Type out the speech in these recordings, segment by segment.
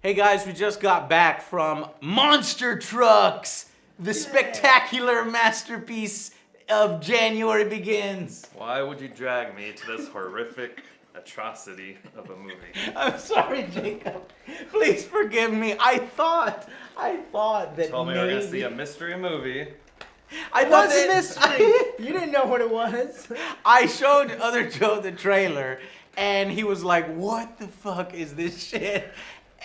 Hey guys, we just got back from Monster Trucks, the spectacular masterpiece of January Begins. Why would you drag me to this horrific atrocity of a movie? I'm sorry, Jacob. Please forgive me. I thought that Told me we were gonna see a mystery movie. I It thought was a that- mystery. You didn't know what it was. I showed OtherJoe the trailer, and he was like, "What the fuck is this shit?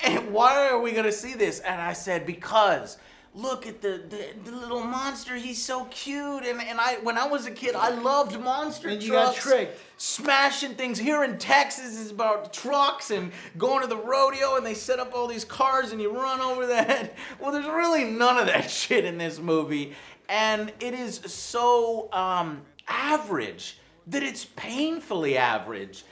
And why are we gonna see this?" And I said, "Because look at the little monster. He's so cute." And when I was a kid, I loved monster And trucks. you got tricked. Smashing things. Here in Texas is about trucks and going to the rodeo, and they set up all these cars and you run over that. Well, there's really none of that shit in this movie. And it is so average that it's painfully average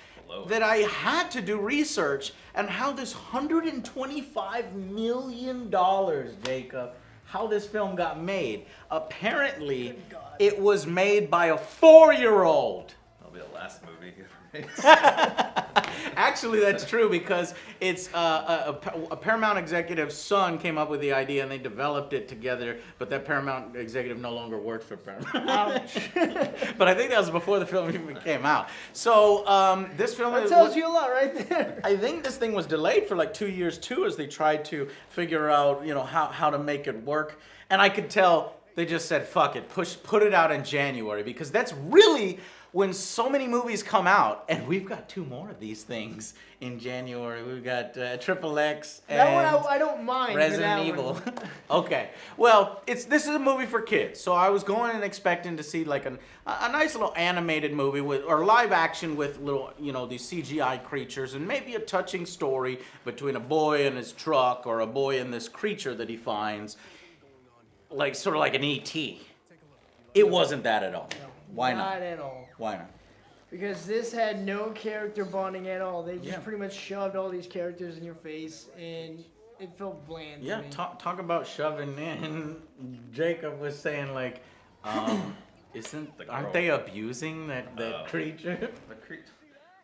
that I had to do research on how this $125 million, Jacob, how this film got made. Apparently, it was made by a 4-year-old. That'll be the last movie he ever makes. Actually, that's true because it's a Paramount executive's son came up with the idea and they developed it together, but that Paramount executive no longer works for Paramount. Ouch. But I think that was before the film even came out. So this film That tells you a lot right there. I think this thing was delayed for like 2 years too, as they tried to figure out, how to make it work. And I could tell they just said, "Fuck it, put it out in January," because that's really when so many movies come out, and we've got 2 more of these things in January. We've got Triple X and That one I don't mind. for Resident that Evil. one. Okay, well, this is a movie for kids, so I was going and expecting to see like a nice little animated movie or live action with little, these CGI creatures, and maybe a touching story between a boy and his truck, or a boy and this creature that he finds, like sort of like an E.T. It wasn't that at all. Why not? Not at all. Why not? Because this had no character bonding at all. They just Yeah. pretty much shoved all these characters in your face, and it felt bland. to Yeah, me. talk about shoving in. Jacob was saying like, aren't they abusing that creature?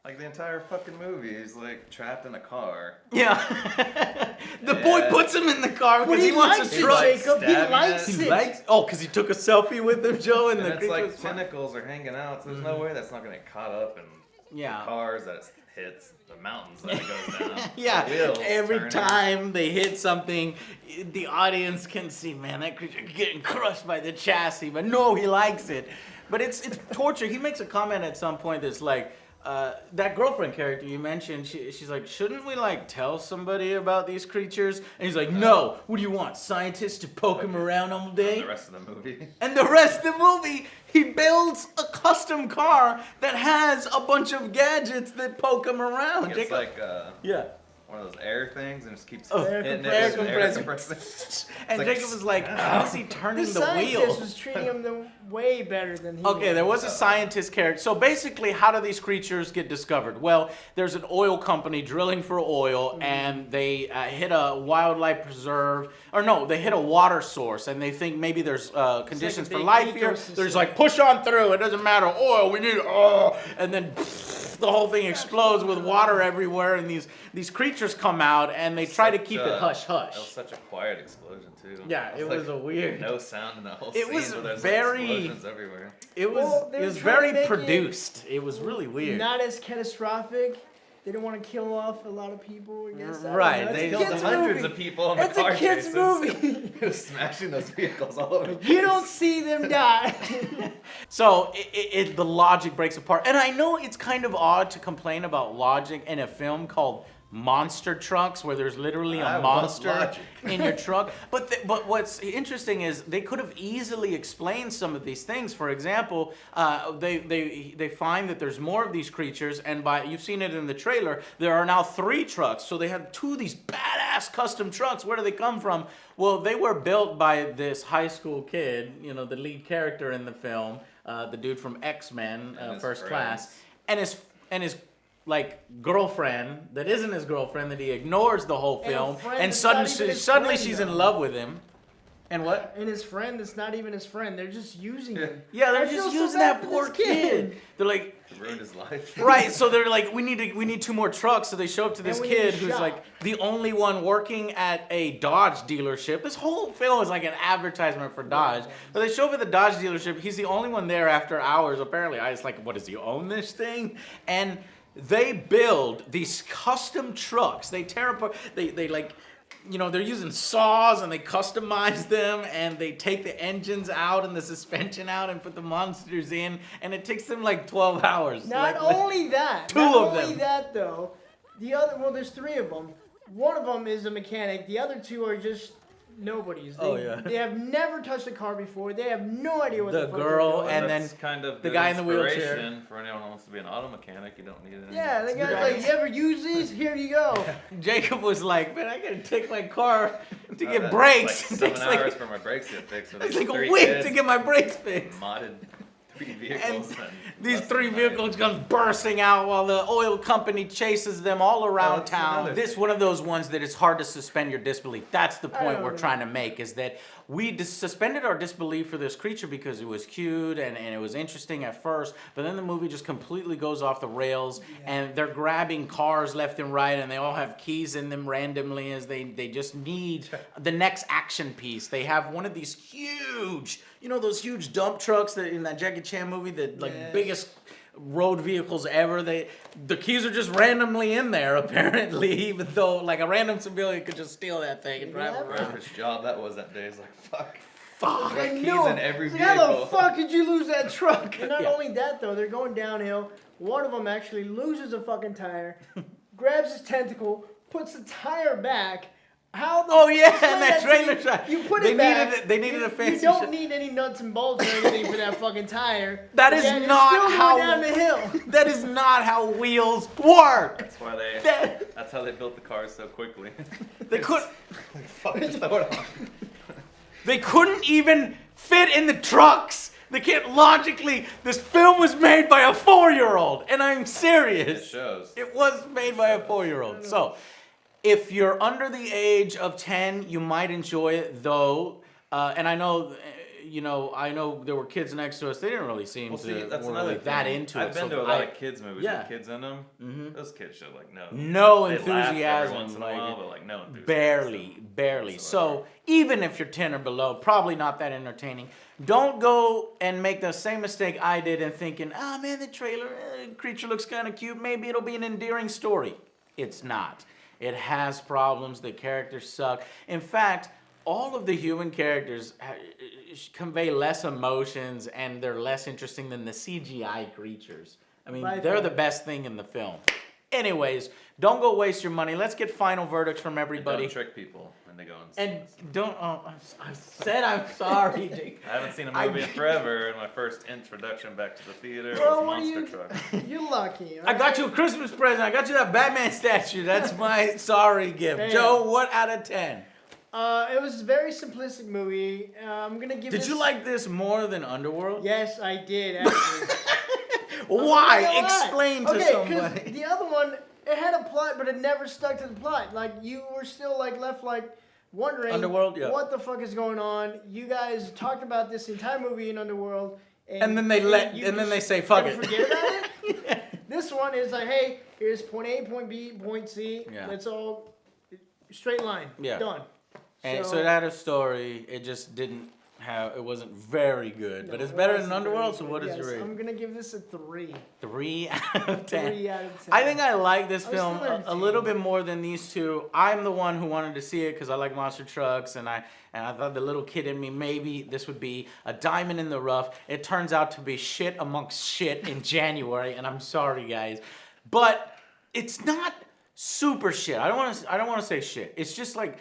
Like the entire fucking movie, he's like trapped in a car. Yeah. The boy puts him in the car But because he wants likes a it, truck. Jacob. He Stabbing likes it. it. He likes. Oh, because he took a selfie with him, Joe, and, And the it's creature like was fine. tentacles are hanging out, so there's no way that's not gonna get caught up in Yeah. cars that it hits, the mountains that it goes down. Yeah, the wheels every turning. time they hit something, the audience can see, man, that creature getting crushed by the chassis, but no, he likes it. But it's torture. He makes a comment at some point that's like, that girlfriend character you mentioned, she's like, shouldn't we like tell somebody about these creatures? And he's like, no, what do you want, scientists to poke him around all day? The rest of the movie. And the rest of the movie, he builds a custom car that has a bunch of gadgets that poke him around. It's Jacob- like yeah. one of those air things and just keeps Oh, hitting air it with compressor. compressor. And like, Jacob was like, how is he turning The the scientist wheel? was treating him way better than he Okay, was. there was a scientist character. So basically, how do these creatures get discovered? Well, there's an oil company drilling for oil, and they hit a wildlife preserve. Or no, they hit a water source, and they think maybe there's conditions for big life here. ecosystem. There's like, push on through. It doesn't matter. Oil, we need oil. And then the whole thing explodes with water everywhere, and these creatures come out, and they try to keep it hush hush. That was such a quiet explosion too. Yeah, it was a weird- No sound in the whole It scene, was but there's very- like explosions everywhere. It Well, they was were trying to very make it produced. It was really weird. Not as catastrophic. They didn't want to kill off a lot of people, I guess. I don't Right, know. they It's a killed kid's hundreds movie. of people in the It's car a kid's chases. movie. He was smashing those vehicles all over. the You place. don't see them die. So the logic breaks apart, and I know it's kind of odd to complain about logic in a film called Monster Trucks, where there's literally I a want monster logic. in your truck. But what's interesting is they could have easily explained some of these things. For example, they find that there's more of these creatures, and you've seen it in the trailer. There are now 3 trucks, so they have 2 of these badass custom trucks. Where do they come from? Well, they were built by this high school kid, the lead character in the film, the dude from X-Men, And his First friends. Class, and his like girlfriend that isn't his girlfriend that he ignores the whole And a film, friend and that's not even his suddenly friend, she's though. in love with him. And what? And his friend that's not even his friend. They're just using him. Yeah, they're I just feel so using bad that for poor this kid. They're like, Ruined his life. right, so they're like, we need 2 more trucks. So they show up to this And we need a kid who's shop. like the only one working at a Dodge dealership. This whole film is like an advertisement for Dodge. But they show up at the Dodge dealership. He's the only one there after hours. Apparently, I was like, what, does he own this thing? And they build these custom trucks. They tear apart. They like. You know, they're using saws and they customize them and they take the engines out and the suspension out and put the monsters in, and it takes them like 12 hours. Not like, only that. Two not of only them. that though. The other, well, there's 3 of them. One of them is a mechanic. The other 2 are just nobodies. They have never touched a car before. They have no idea what The the fuck girl they're doing. and then That's kind of the good guy in the wheelchair. inspiration for anyone who wants to be an auto mechanic. You don't need it. Yeah, the guy's like, you ever use these? Here you go. Jacob was like, man, I gotta take my car to get That's brakes. Like It 7 takes hours for my brakes to get fixed. it's like a week to get my brakes fixed. modded 3 vehicles. And and these less 3 than a night. vehicles come bursting out while the oil company chases them all around that's town. another This thing. one of those ones that it's hard to suspend your disbelief. That's the point don't we're know. trying to make, is that we suspended our disbelief for this creature because it was cute and it was interesting at first, but then the movie just completely goes off the rails and they're grabbing cars left and right and they all have keys in them randomly as they just need the next action piece. They have one of these huge, you know, those huge dump trucks that in that Jackie Chan movie, the like Yes. biggest road vehicles ever. The keys are just randomly in there apparently, even though like a random civilian could just steal that thing and drive Yeah. around. Whatever his job that was that day, he's like, fuck. Fuck. I keys know. in every It's like, how the vehicle. fuck did you lose that truck? And not Yeah. only that though, they're going downhill. One of them actually loses a fucking tire, grabs his tentacle, puts the tire back. How the Oh yeah, explain and that to trailer me. track. You put they it back. Needed, they needed you, a fancy. You don't shit. need any nuts and bolts or anything for that fucking tire. That But is yeah, you're not still going how- down the hill. That is not how wheels work. That's why they. That- That's how they built the cars so quickly. They could. Fuck, just throw it on. They couldn't even fit in the trucks. They can't logically. This film was made by a 4-year-old, and I'm It serious. shows. It was made by a 4-year-old. So, if you're under the age of 10, you might enjoy it, though. And I know, I know there were kids next to us. They didn't really seem Well, see, to that's were another really thing. that into it. I've been so to a lot of kids movies yeah. with kids in them. Those kids showed like no. No They laugh every enthusiasm, once in a like, while, but like no enthusiasm. barely. So whatsoever. even if you're 10 or below, probably not that entertaining. Don't go and make the same mistake I did in thinking, oh man, the trailer, creature looks kind of cute. Maybe it'll be an endearing story. It's not. It has problems. The characters suck. In fact, all of the human characters convey less emotions and they're less interesting than the CGI creatures. I mean, By they're far. the best thing in the film. Anyways, don't go waste your money. Let's get final verdicts from And everybody. don't trick people when they go and And don't. Oh, I said I'm sorry, Jake. I haven't seen a I- movie in forever, and my first introduction back to the theater Bro, was what are Monster you? Truck. You're lucky. I got you a Christmas present. I got you that Batman statue. That's my sorry gift. Damn. Joe, what out of 10? It was a very simplistic movie. I'm gonna give. Did this... you like this more than Underworld? Yes, I did actually. Why? I'm not gonna lie. Explain to Okay, 'cause somebody. the other one, it had a plot, but it never stuck to the plot. Like you were still like left like wondering Underworld, yeah. what the fuck is going on. You guys talked about this entire movie in Underworld, And then they they say, fuck and it. forget about it. This one is like, hey, here's point A, point B, point C. Yeah. It's all straight line. Yeah. Done. And so it had a story. It just didn't have. It wasn't very good, but No, it's it better wasn't than Underworld. very So what good. is your Yes, rating? I'm gonna give this a 3. 3 out of 10. 3 out of 10. I think I like this I was film still a entertained. little bit more than these two. I'm the one who wanted to see it because I like monster trucks, and I thought the little kid in me, maybe this would be a diamond in the rough. It turns out to be shit amongst shit in January, and I'm sorry, guys, but it's not super shit. I don't want to say shit. It's just like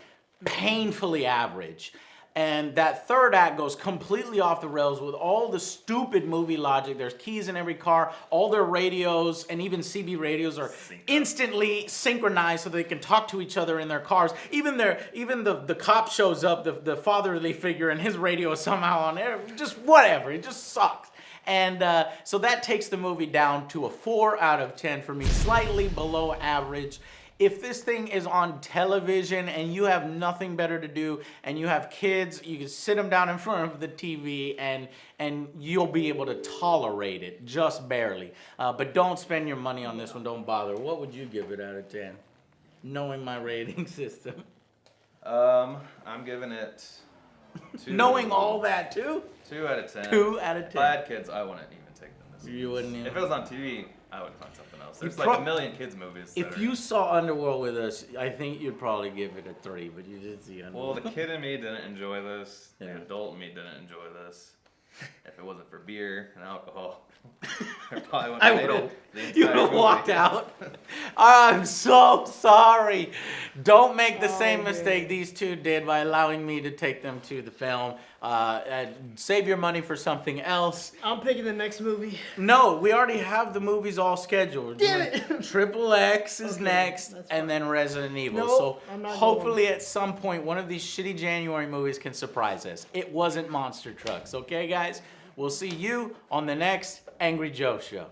painfully average. And that third act goes completely off the rails with all the stupid movie logic. There's keys in every car. All their radios and even CB radios are instantly synchronized so they can talk to each other in their cars. Even the cop shows up, the fatherly figure, and his radio is somehow on air. Just whatever. It just sucks. And so that takes the movie down to a 4 out of 10 for me, slightly below average. if this thing is on television and you have nothing better to do and you have kids, you can sit them down in front of the TV and you'll be able to tolerate it, just barely. But don't spend your money on this one, don't bother. What would you give it out of 10? Knowing my rating system. I'm giving it 2. Knowing all that too? 2 out of 10. 2 out of 10. If I had kids, I wouldn't even take them this You wouldn't even? If it was on TV, I would find something else. There's You like a million kids movies. If you saw Underworld with us, I think you'd probably give it a 3, but you did see Well, Underworld. the kid in me didn't enjoy this. Yeah. The adult in me didn't enjoy this. If it wasn't for beer and alcohol, I probably would I have would've- hated the You entire would have movie. walked out. I'm so sorry. Don't make the same man. mistake these two did by allowing me to take them to the film. Save your money for something else. I'm picking the next movie. No, we already have the movies all scheduled. We're Damn doing it. Triple X is Okay, next, that's fine. and then Resident Evil. Nope, So I'm not hopefully at some point, one of these shitty January movies can surprise us. It wasn't Monster Trucks, okay, guys? We'll see you on the next Angry Joe Show.